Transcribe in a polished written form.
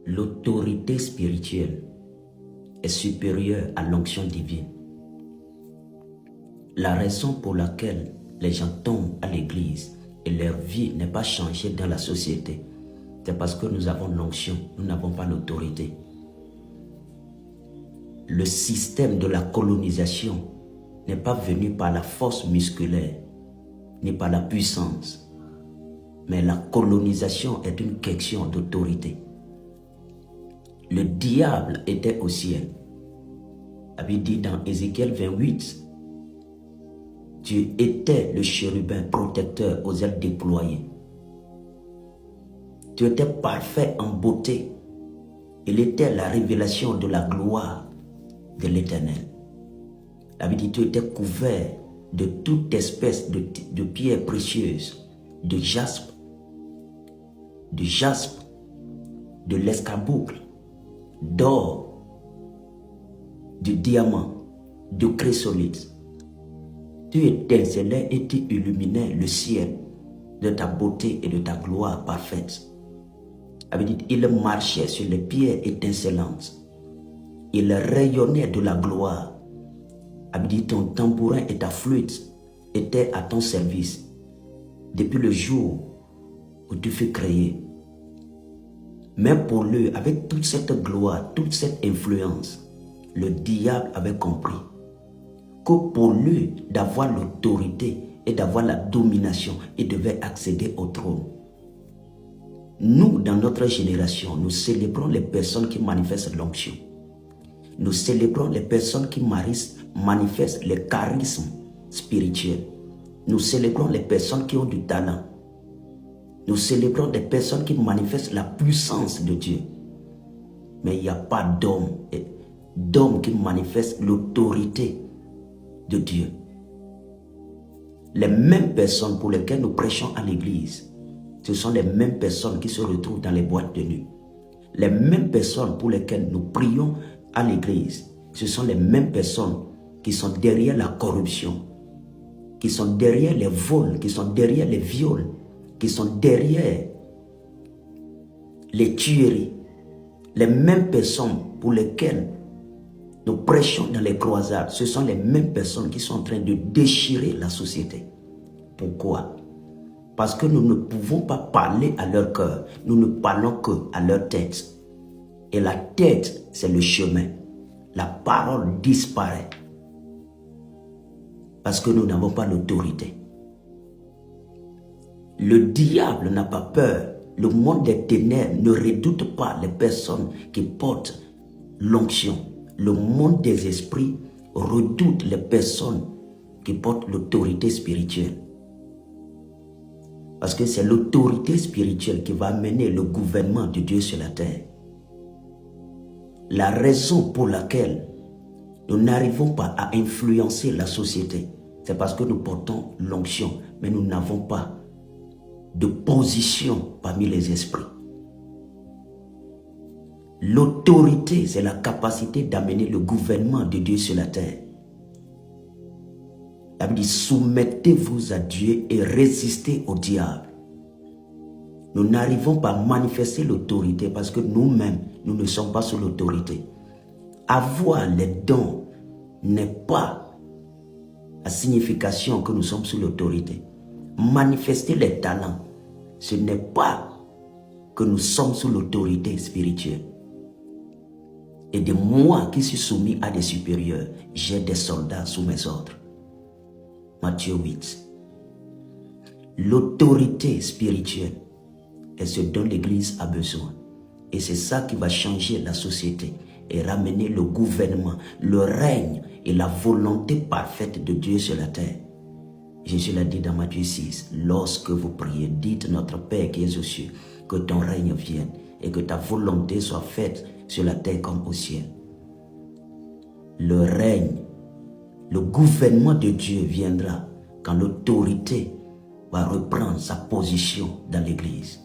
L'autorité spirituelle est supérieure à l'onction divine. La raison pour laquelle les gens tombent à l'église et leur vie n'est pas changée dans la société, c'est parce que nous avons l'onction, nous n'avons pas l'autorité. Le système de la colonisation n'est pas venu par la force musculaire, ni par la puissance, mais la colonisation est une question d'autorité. Le diable était au ciel. La Bible dit dans Ézéchiel 28, tu étais le chérubin protecteur aux ailes déployées. Tu étais parfait en beauté. Il était la révélation de la gloire de l'Éternel. La Bible dit, tu étais couvert de toute espèce de pierres précieuses, de jaspe, de l'escarboucle, d'or, de diamant, de chrysolite. Tu étincelais et tu illuminais le ciel de ta beauté et de ta gloire parfaite. Il marchait sur les pierres étincelantes. Il rayonnait de la gloire. Ton tambourin et ta flûte étaient à ton service depuis le jour où tu fus créé. Mais pour lui, avec toute cette gloire, toute cette influence, le diable avait compris que pour lui, d'avoir l'autorité et d'avoir la domination, il devait accéder au trône. Nous, dans notre génération, nous célébrons les personnes qui manifestent l'onction. Nous célébrons les personnes qui manifestent les charismes spirituels. Nous célébrons les personnes qui ont du talent. Nous célébrons des personnes qui manifestent la puissance de Dieu. Mais il n'y a pas d'homme qui manifeste l'autorité de Dieu. Les mêmes personnes pour lesquelles nous prêchons à l'église, ce sont les mêmes personnes qui se retrouvent dans les boîtes de nuit. Les mêmes personnes pour lesquelles nous prions à l'église, ce sont les mêmes personnes qui sont derrière la corruption, qui sont derrière les vols, qui sont derrière les viols, qui sont derrière les tueries. Les mêmes personnes pour lesquelles nous prêchons dans les croisades, ce sont les mêmes personnes qui sont en train de déchirer la société. Pourquoi? Parce que nous ne pouvons pas parler à leur cœur, nous ne parlons qu'à leur tête. Et la tête, c'est le chemin. La parole disparaît. Parce que nous n'avons pas l'autorité. Le diable n'a pas peur. Le monde des ténèbres ne redoute pas les personnes qui portent l'onction. Le monde des esprits redoute les personnes qui portent l'autorité spirituelle. Parce que c'est l'autorité spirituelle qui va amener le gouvernement de Dieu sur la terre. La raison pour laquelle nous n'arrivons pas à influencer la société, c'est parce que nous portons l'onction, mais nous n'avons pas de position parmi les esprits. L'autorité, c'est la capacité d'amener le gouvernement de Dieu sur la terre. La Bible dit, soumettez-vous à Dieu et résistez au diable. Nous n'arrivons pas à manifester l'autorité parce que nous-mêmes, nous ne sommes pas sous l'autorité. Avoir les dons n'est pas la signification que nous sommes sous l'autorité. Manifester les talents, ce n'est pas que nous sommes sous l'autorité spirituelle. Et de moi qui suis soumis à des supérieurs, j'ai des soldats sous mes ordres. Matthieu 8. L'autorité spirituelle est ce dont l'Église a besoin. Et c'est ça qui va changer la société et ramener le gouvernement, le règne et la volonté parfaite de Dieu sur la terre. Jésus l'a dit dans Matthieu 6, lorsque vous priez, dites notre Père qui es aux cieux, que ton règne vienne et que ta volonté soit faite sur la terre comme au ciel. Le règne, le gouvernement de Dieu viendra quand l'autorité va reprendre sa position dans l'Église.